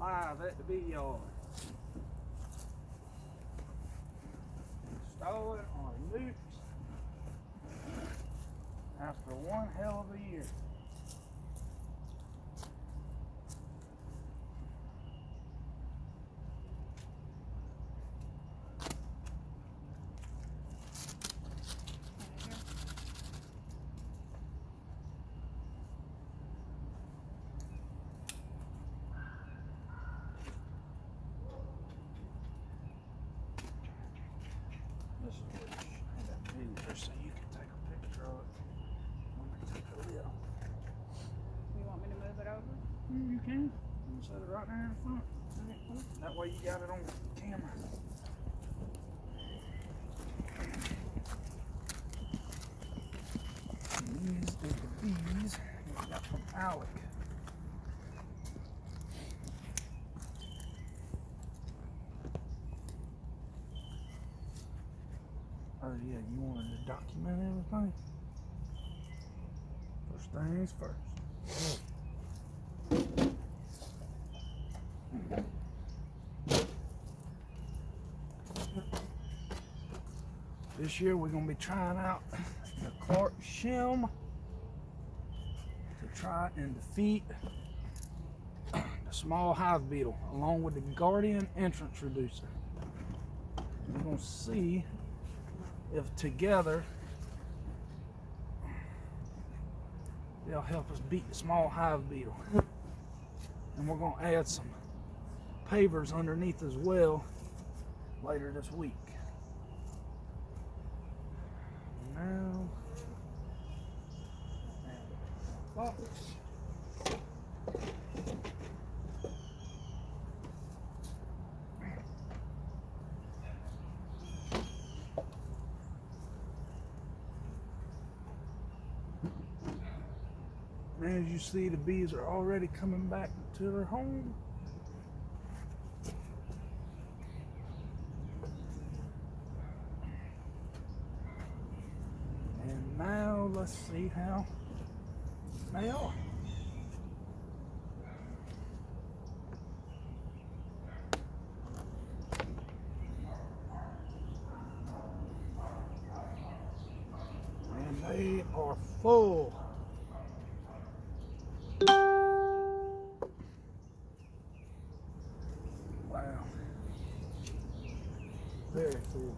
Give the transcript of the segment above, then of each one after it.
live at the bee yard. Installing our NUCs after one hell of a year. This is what I had that video so you can take a picture of it when we take a lid off. You want me to move it over? You can. You can set it right there in front. That way you got it on camera. These is the bees we got from Alec. Oh yeah, you wanted to document everything? First things first. This year we're going to be trying out the Clark shim to try and defeat the small hive beetle along with the Guardian entrance reducer. We're going to see if together they'll help us beat the small hive beetle. And we're going to add some pavers underneath as well later this week. Now, as you see, the bees are already coming back to their home. And now let's see how they are. And they are full. Wow. Very full.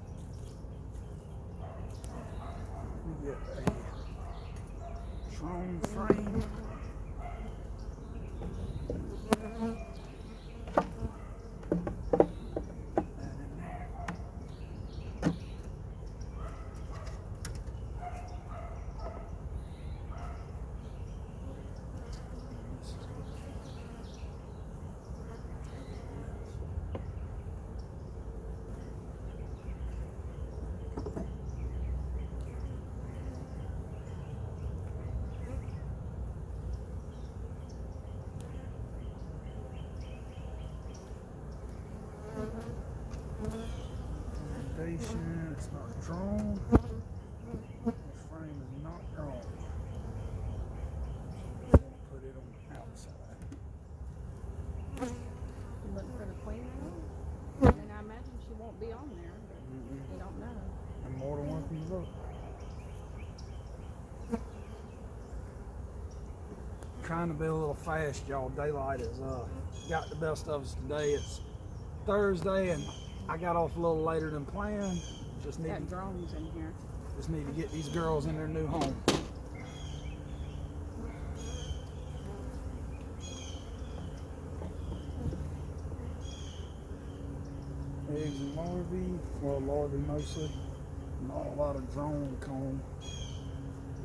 We get a drone frame. That in there. Foundation, it's not drawn. This frame is not drawn. So we'll put it on the outside. You look for the queen now? And I imagine she won't be on there, but we don't know. And more than one can look. Trying to be a little fast, y'all. Daylight has got the best of us today. It's Thursday and I got off a little later than planned. Just need Got drones in here. Just need to get these girls in their new home. Eggs and larvae, well, larvae mostly. Not a lot of drone comb.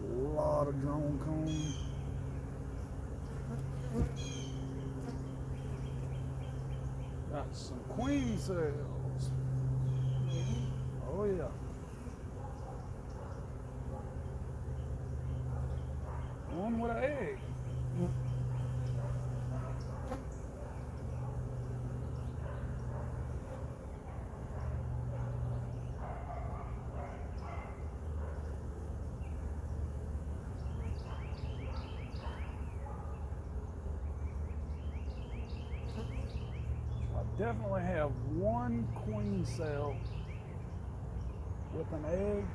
A lot of drone comb. Got some queen cells. Oh yeah. One with an egg. definitely have one queen cell with an egg.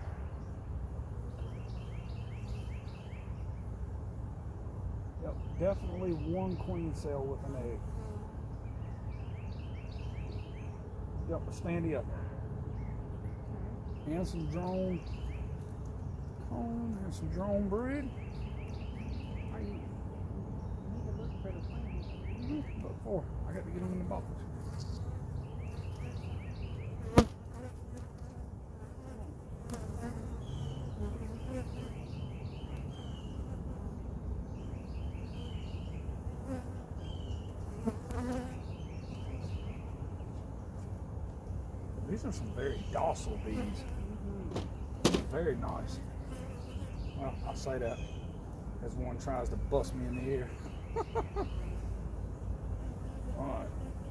Yep, definitely one queen cell with an egg. Yep, standy up. And some drone comb and some drone brood. Are you need to look for the queen? Look for. I got to get them in the box. These are some very docile bees. Very nice. Well, I say that as one tries to bust me in the ear. Alright.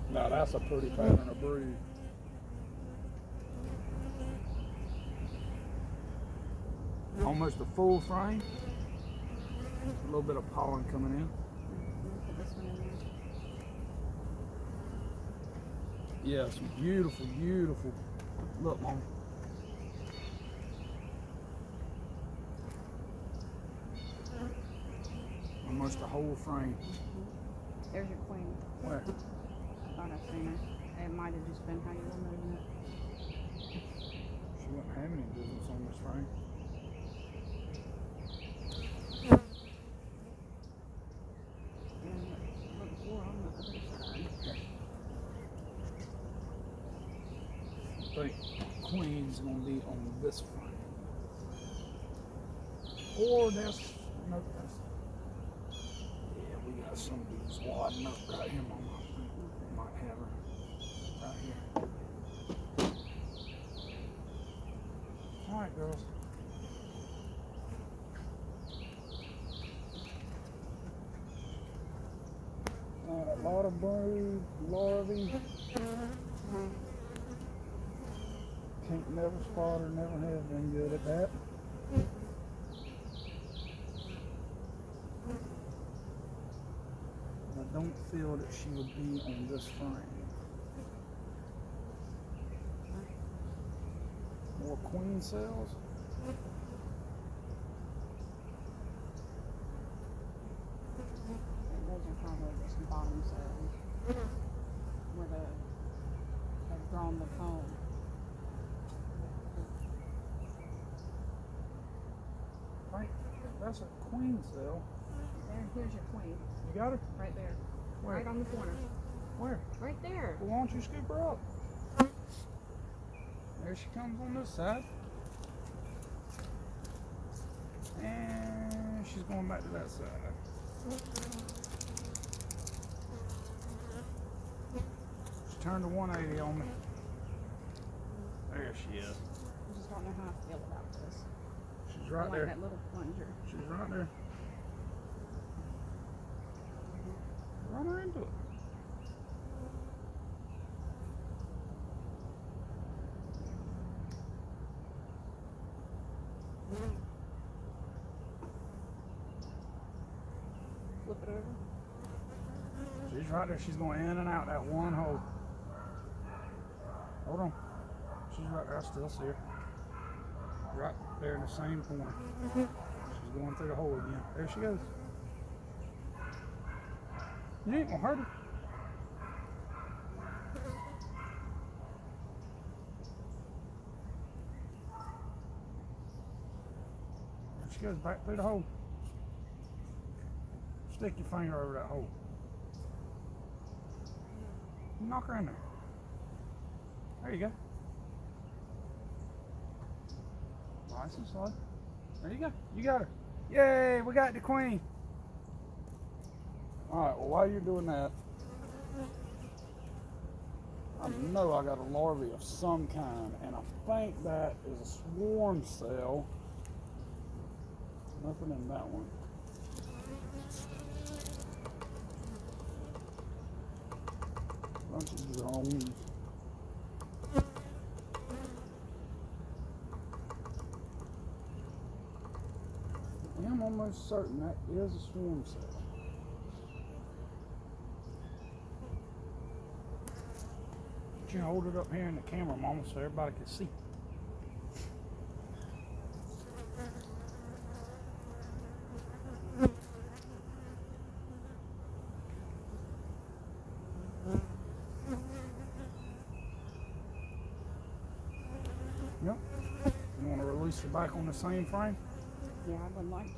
Now that's a pretty pattern of brood. Almost a full frame. A little bit of pollen coming in. Put this one in there. Yeah, some beautiful, beautiful. Look, Mom. Almost a whole frame. There's your queen. Where? I thought I seen her. It might have just been how you were moving it. She wouldn't have any business on this frame. And look for on the other side. I think queen's gonna be on this frame. Or that's no, that's yeah, we got some bees wadding up right here, Mama. Might have her right here. Alright, girls. A lot of brood, larvae. Can't never spot her, never have been good at that. I don't feel that she would be on this frame. More queen cells. Those are probably just bottom cells where they've drawn the comb. Right, that's a queen cell. Here's your queen. You got her? Right there. Where? Right on the corner. Where? Right there. Well, why don't you scoop her up? There she comes on this side. And she's going back to that side. She turned to 180 on me. There she is. I just don't know how I feel about this. She's I right like there. that little plunger. She's right there. Run her into it. Flip it over. She's right there. She's going in and out that one hole. Hold on. She's right there. I still see her. Right there in the same corner. She's going through the hole again. There she goes. You ain't gonna hurt her. There she goes back through the hole. Stick your finger over that hole. Knock her in there. There you go. Nice and slow. There you go. You got her. Yay, we got the queen. Alright, well while you're doing that, I know I got a larvae of some kind, and I think that is a swarm cell. Nothing in that one. Bunch of drones. I'm almost certain that is a swarm cell. don't you hold it up here in the camera, Mama, so everybody can see? Yep. You want to release her back on the same frame? Yeah, I would like to.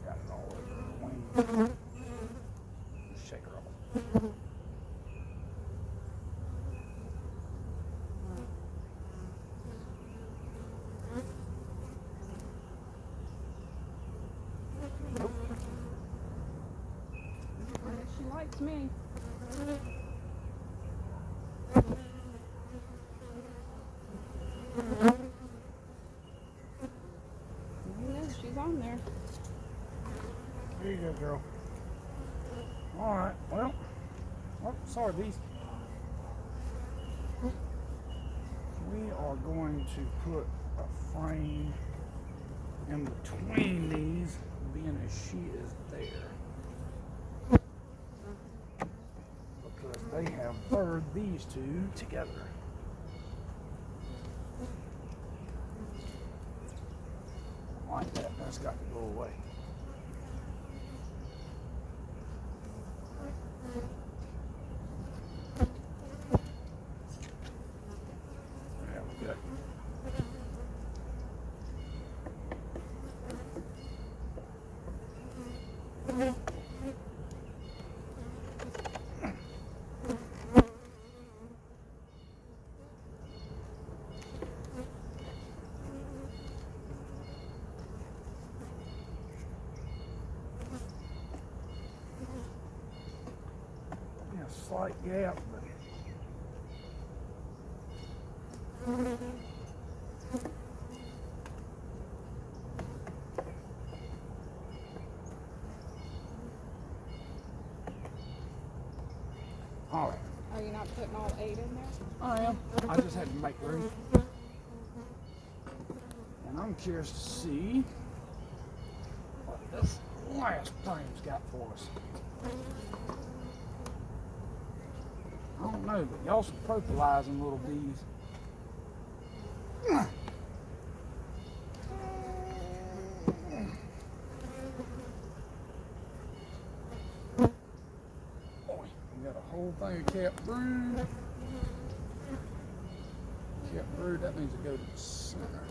Got it all over her wing. Just shake her off. I guess she likes me. You know, she's on there. There you go, girl. All right. Well, oh, sorry, bees. We are going to put a frame in between these, being as she is there, because they have bird these two together. Like that. That's got to go away. There we go. A slight gap, but all right. Are you not putting all 8 in there? I am. I just had to make room. And I'm curious to see what this last frame's got for us. I don't know, but y'all some purpleizing little bees. Boy, we got a whole thing of cap brood. Cap brood, that means it goes to the center.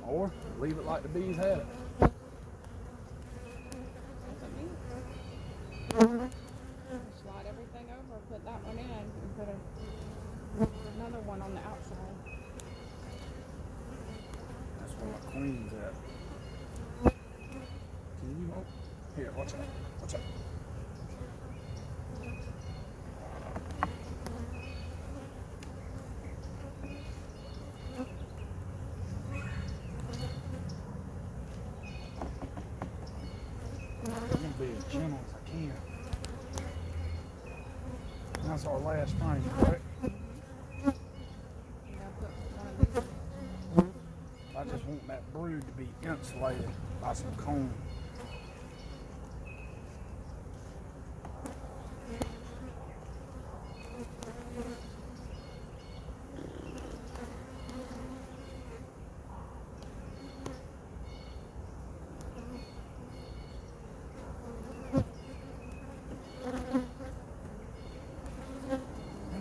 Or leave it like the bees had it. Slide everything over, put that one in, and put another one on the outside. That's where my queen's at. Can you hold? Here, watch out. Watch out. I'm gonna be as gentle as I can. That's our last frame, correct? Yeah, put one of these. I just want that brood to be insulated by some comb.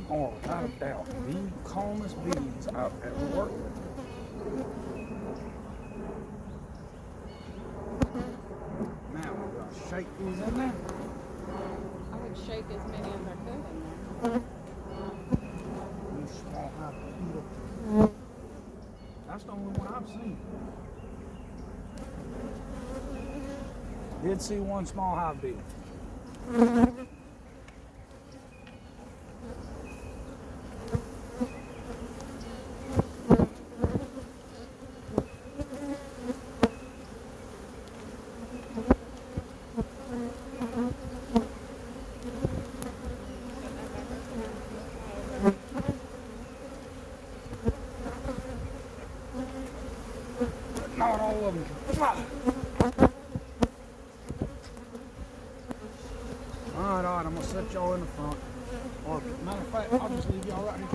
Or without a doubt, the calmest bees I've ever worked with. Now we're going to shake these in there. I would shake as many as I could in there. These small hive beetle. That's the only one I've seen. Did see one small hive beetle. Not all of them can fly. Alright, I'm gonna set y'all in the front. Or, matter of fact, I'll just leave y'all right here.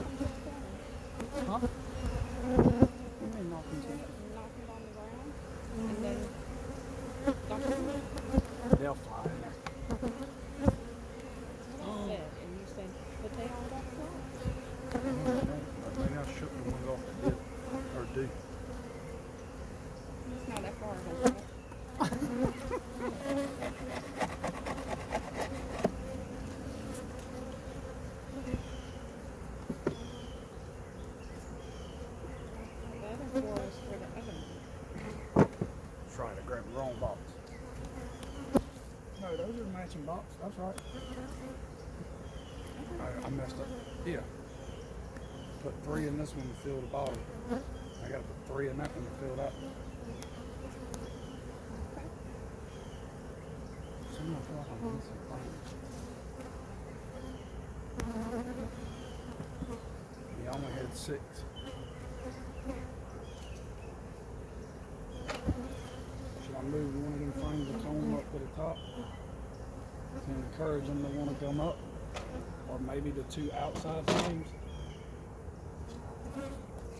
Huh? You mean knocking to that? Knock it on the ground, and then dump it. They'll fly in there. That's what I said, and you said, but they all got fly. Maybe I shook the ones off that did. Or do. It's not that far, is it? The other four is for the other one. Try to grab the wrong box. No, those are matching box. That's right. I messed up. Yeah. Put 3 in this one to fill the bottom. I gotta put 3 in that one to fill that. Someone thought I missed something. Yeah, I only had 6. Should I move one of them frames of cone up to the top to encourage them to want to come up? Or maybe the 2 outside frames?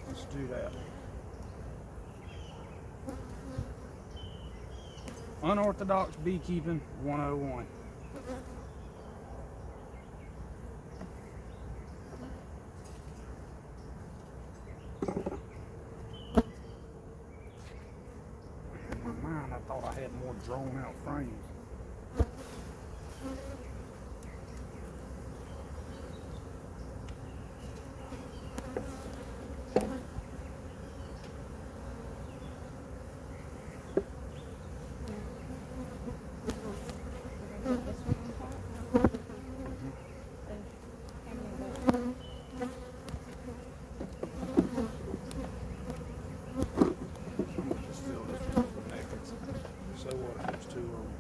Let's do that. Unorthodox beekeeping 101. In my mind, I thought I had more drawn out frames. This one on top. Then how many of those? I'm gonna just fill this one with nakeds. So what if there's 2 of them?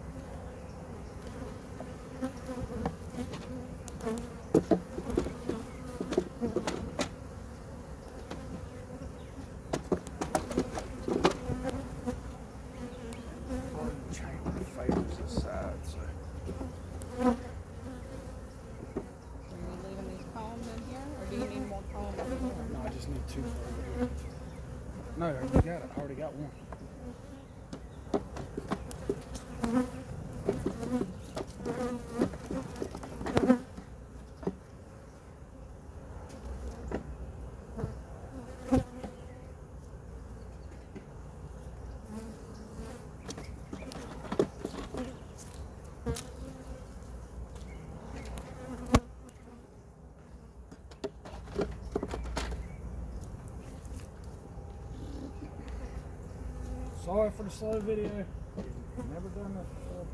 Chamber favors this side, so. Are you leaving these combs in here, or do you need more combs over here? No, I just need 2 for here. No, I already got it. I already got 1. Sorry for the slow video. Never done this before.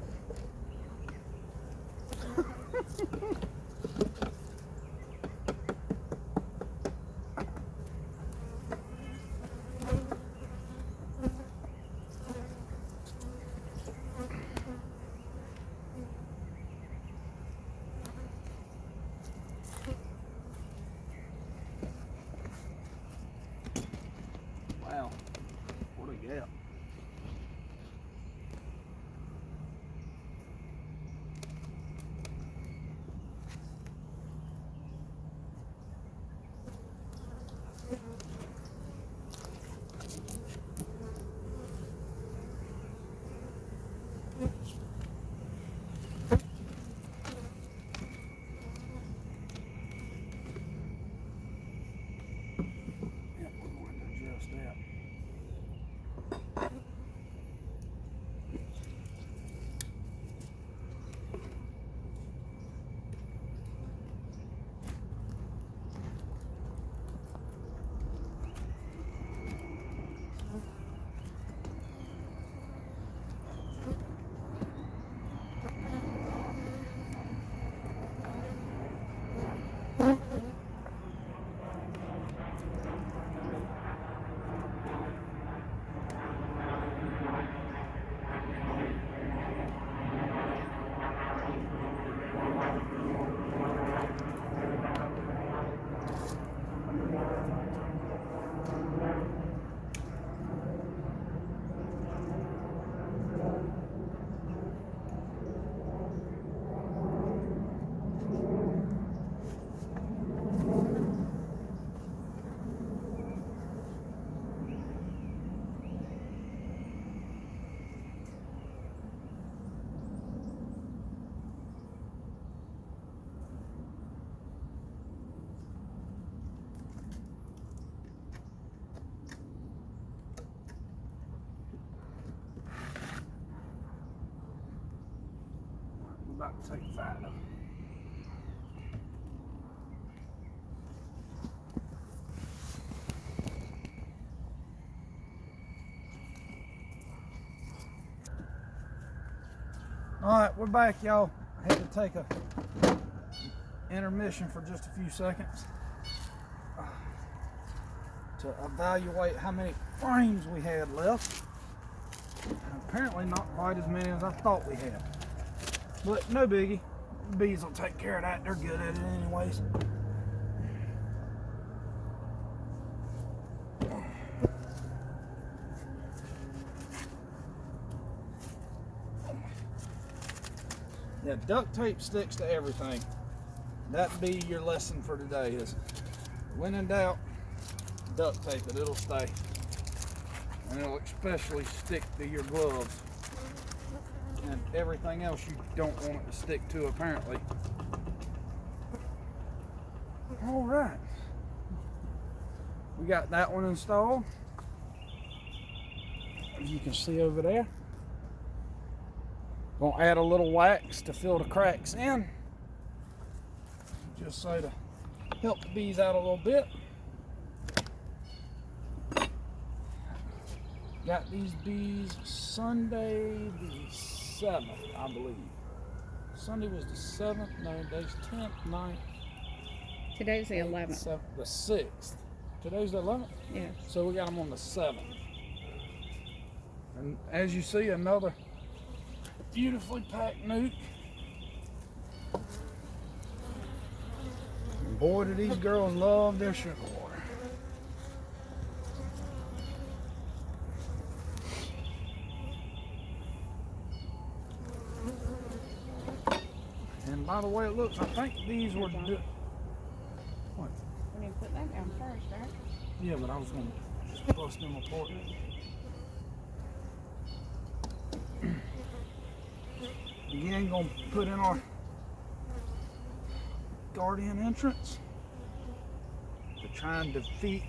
Wow, what a gap. about to take 5. Alright, we're back, y'all. I had to take a intermission for just a few seconds to evaluate how many frames we had left. And apparently not quite as many as I thought we had. But no biggie. The bees will take care of that. They're good at it anyways. Yeah, duct tape sticks to everything. That'd be your lesson for today is when in doubt, duct tape it, it'll stay. And it'll especially stick to your gloves and everything else you don't want it to stick to apparently. All right, we got that one installed. As you can see over there. Gonna add a little wax to fill the cracks in. Just so to help the bees out a little bit. Got these bees Sunday the 7th, I believe. Sunday was the 7th, no, today's 10th, 9th. Today's the 11th. The 6th. Today's the 11th? Yeah. So we got them on the 7th. And as you see, another beautifully packed nuke. And boy, do these girls love their sugar water. And by the way it looks, I think these were... What? We need to put that down first, right? Yeah, but I was going to just bust them apart. Again, going to put in our guardian entrance to try and defeat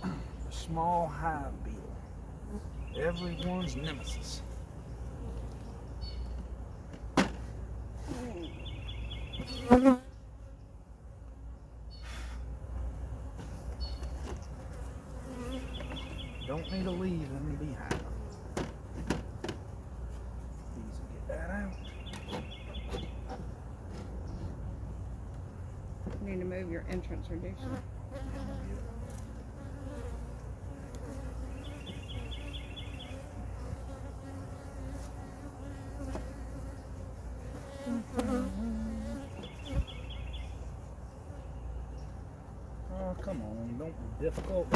the small hive beetle, everyone's nemesis. Don't need to leave in the beehive. Easy to get that out. You need to move your entrance reducer. Oh, come on, don't be difficult.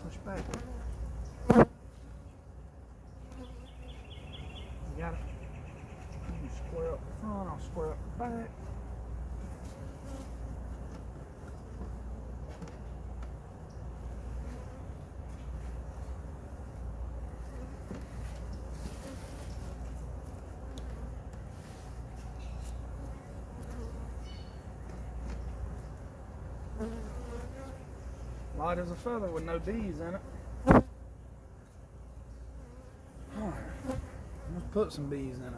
Push back. You got it. You square up the front, I'll square up the back. Light as a feather with no bees in it. Alright, let's put some bees in it.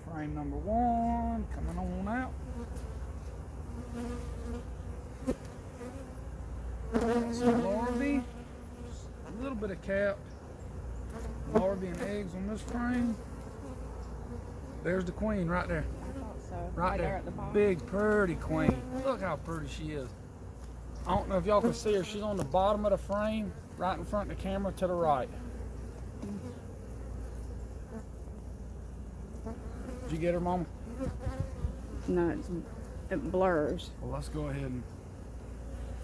Frame number 1 coming on out. Some larvae, a little bit of cap, larvae and eggs on this frame. There's the queen right there. I thought so. Right there. At the bottom. Big, pretty queen. Look how pretty she is. I don't know if y'all can see her. She's on the bottom of the frame, right in front of the camera to the right. Did you get her, Mama? No, it blurs. Well, let's go ahead and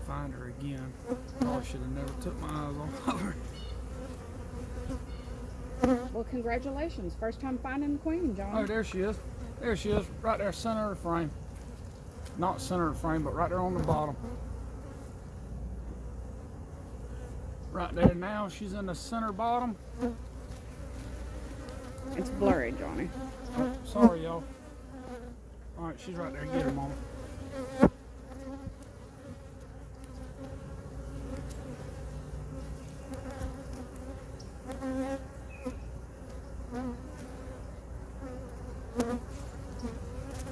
find her again. Probably should have never took my eyes off her. Well, congratulations. First time finding the queen, John. Oh, there she is. There she is, right there, center of the frame. Not center of the frame, but right there on the bottom. Right there now, she's in the center bottom. It's blurry, Johnny. Oh, sorry, y'all. All right, she's right there. Get her, Mama.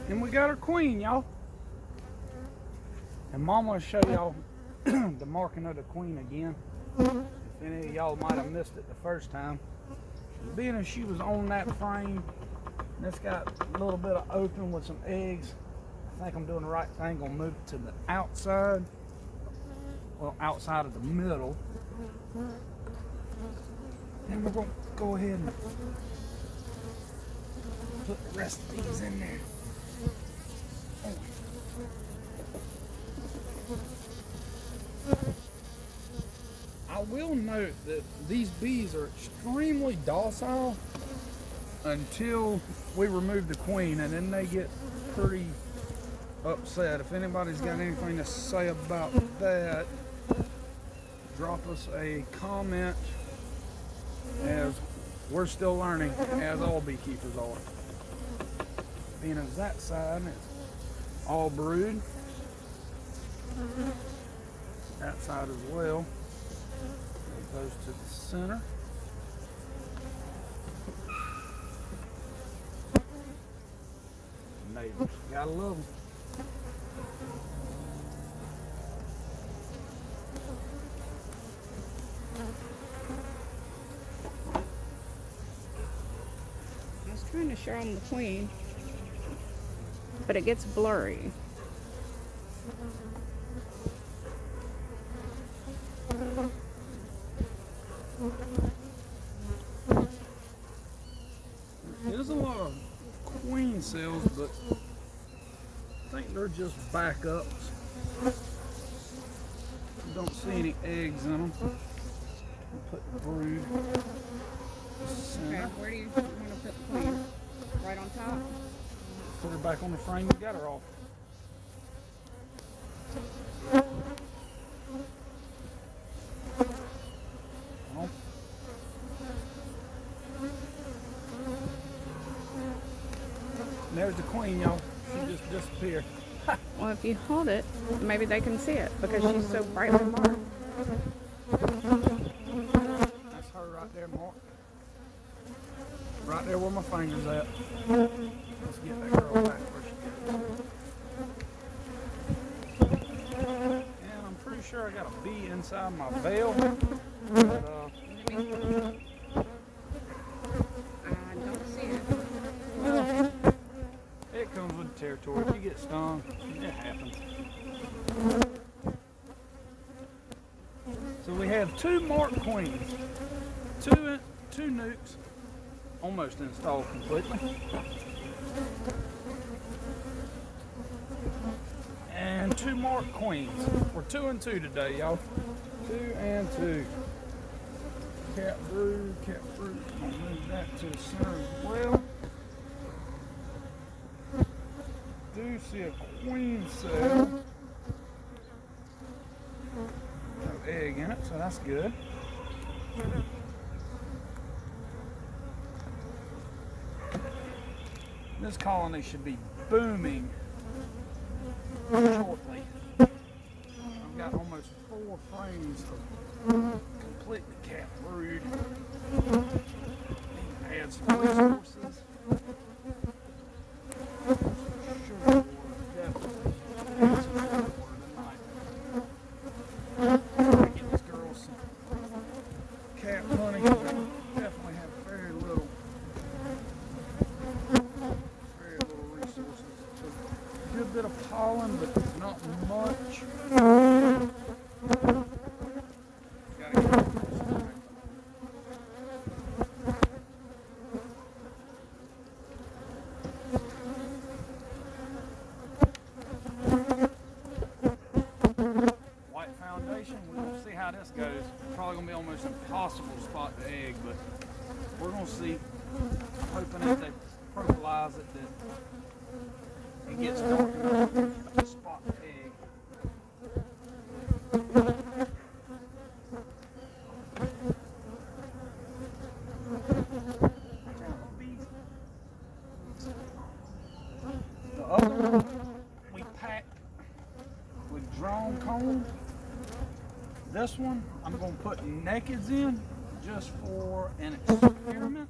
And we got our queen, y'all. And Mama will show y'all the marking of the queen again. If any of y'all might have missed it the first time. Being as she was on that frame, and it's got a little bit of open with some eggs, I think I'm doing the right thing. Gonna move it to the outside. Well, outside of the middle. And we're gonna go ahead and put the rest of these in there. I will note that these bees are extremely docile until we remove the queen, and then they get pretty upset. If anybody's got anything to say about that, drop us a comment, as we're still learning, as all beekeepers are. Being as that side is all brood, that side as well. It goes to the center. Neighbors, gotta love them. I was trying to show them the queen, but it gets blurry. There's a lot of queen cells, but I think they're just backups. Don't see any eggs in them. Put the brood. Okay, where do you want to put the queen? Right on top? Put her back on the frame and got her off. Well, there's the queen, y'all. She just disappeared. Well, if you hold it, maybe they can see it because she's so brightly marked. That's her right there, Mark. Right there where my finger's at. Let's get that girl back where she is. And I'm pretty sure I got a bee inside my veil. But, I don't see it. well, it comes with the territory. If you get stung, it happens. So we have two marked queens, two NUCs, almost installed completely, and two marked queens. We're 2 and 2 today, y'all. 2 and 2. Cat brood. I'll move that to the center as well. Do see a queen cell. No egg in it, so that's good. This colony should be booming shortly. I've got almost 4 frames of completely cat brood. Add some resources. Sugar water, definitely. Add some sugar water tonight. Get these girls some cat honey. They definitely have very little resources. A good bit of pollen, but not much. Gotta get rid of this. White foundation, we'll see how this goes. Probably gonna be almost impossible to spot the egg, but we're gonna see. I'm hoping that they fertilize it, that it gets dark enough to spot the egg. Watch out, little bee. this one, I'm going to put nakeds in just for an experiment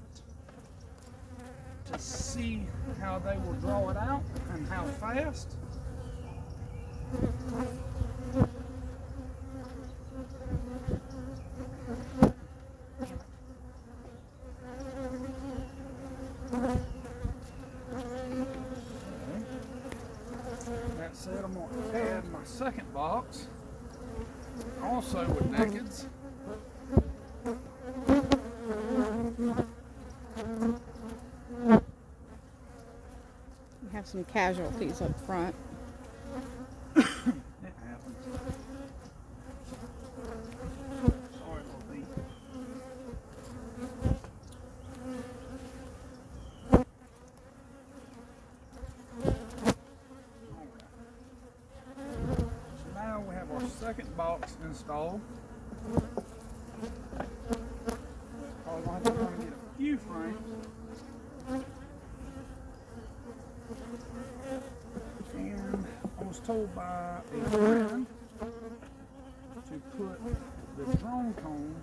to see how they will draw it out and how fast. That said, I'm going to add my second box, also with nakeds. We have some casualties up front. It happens. Sorry, little bee. So now we have our second box installed. Probably gonna have to try to get a few frames. And I was told by a friend to put the drone cone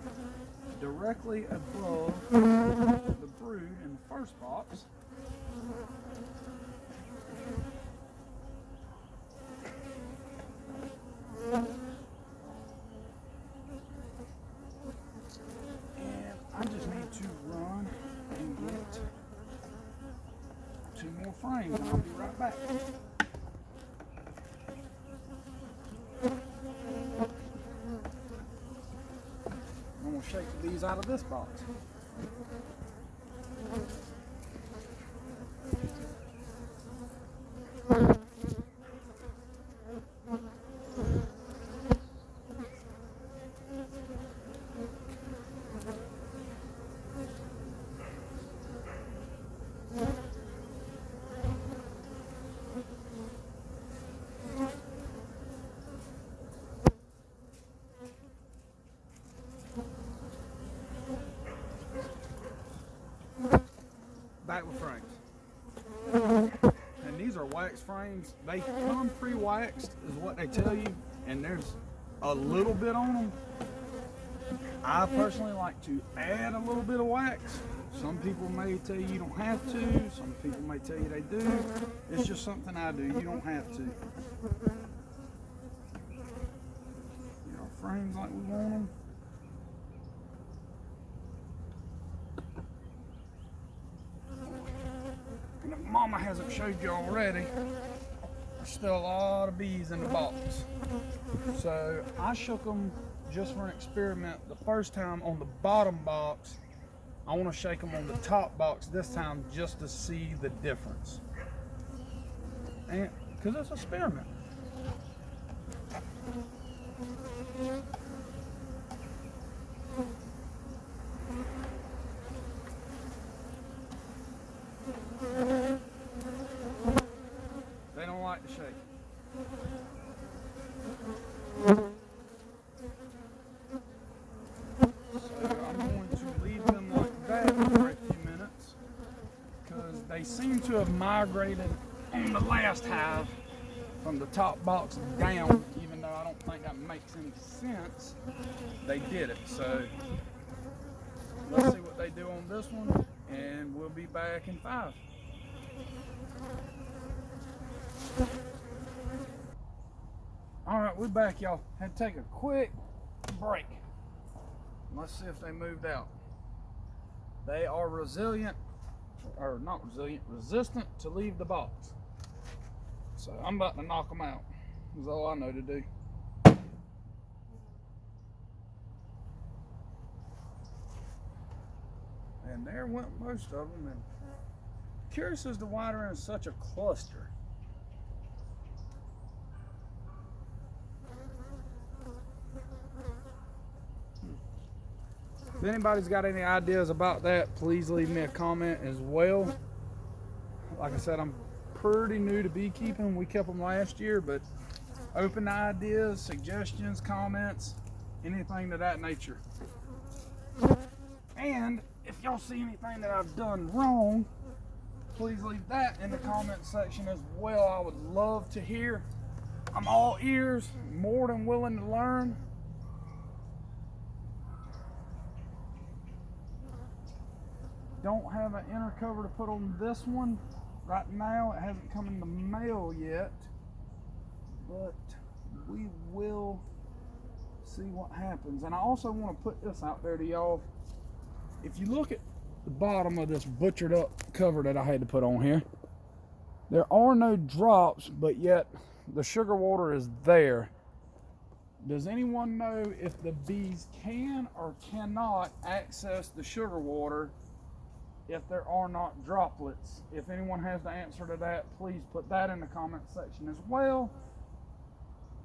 directly above the brood in the first box. And I just need to run and get 2 more frames and I'll be right back. I'm going to shake these out of this box. Back with frames. And these are wax frames. They come pre-waxed is what they tell you, and there's a little bit on them. I personally like to add a little bit of wax. Some people may tell you you don't have to. Some people may tell you they do. It's just something I do. You don't have to. Get our frames like we want them. And if Mama hasn't showed you already, there's still a lot of bees in the box. So I shook them just for an experiment the first time on the bottom box. I want to shake them on the top box this time just to see the difference. And because it's an experiment. They don't like to shake. So I'm going to leave them like that for a few minutes because they seem to have migrated on the last hive from the top box down, even though I don't think that makes any sense. They did it. So let's see what they do on this one, and we'll be back in 5. All right, we're back, y'all. Had to take a quick break. Let's see if they moved out. They are resilient, or not resilient, resistant to leave the box. So I'm about to knock them out. That's all I know to do. And there went most of them. And curious as to why they're in such a cluster. If anybody's got any ideas about that, please leave me a comment as well. Like I said, I'm pretty new to beekeeping. We kept them last year, but open to ideas, suggestions, comments, anything of that nature. And if y'all see anything that I've done wrong, please leave that in the comment section as well. I would love to hear. I'm all ears, more than willing to learn. don't have an inner cover to put on this one right now. It hasn't come in the mail yet, but we will see what happens. And I also want to put this out there to y'all. If you look at the bottom of this butchered up cover that I had to put on here, there are no drops, but yet the sugar water is there. Does anyone know if the bees can or cannot access the sugar water if there are not droplets? If anyone has the answer to that, please put that in the comment section as well.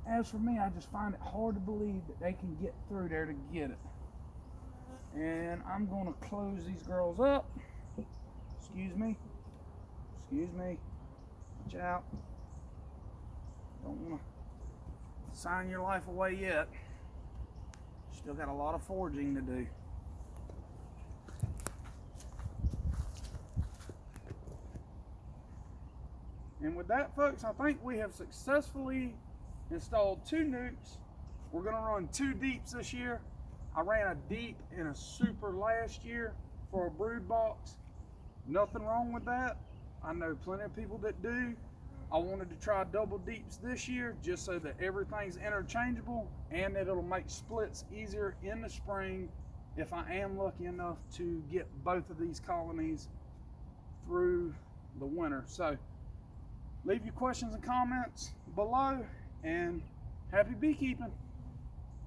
As for me, I just find it hard to believe that they can get through there to get it. And I'm going to close these girls up. Excuse me. Excuse me. Watch out. Don't want to sign your life away yet. Still got a lot of foraging to do. And with that, folks, I think we have successfully installed 2 NUCs. We're going to run 2 deeps this year. I ran a deep and a super last year for a brood box. Nothing wrong with that. I know plenty of people that do. I wanted to try double deeps this year just so that everything's interchangeable and that it'll make splits easier in the spring if I am lucky enough to get both of these colonies through the winter. So leave your questions and comments below, and happy beekeeping.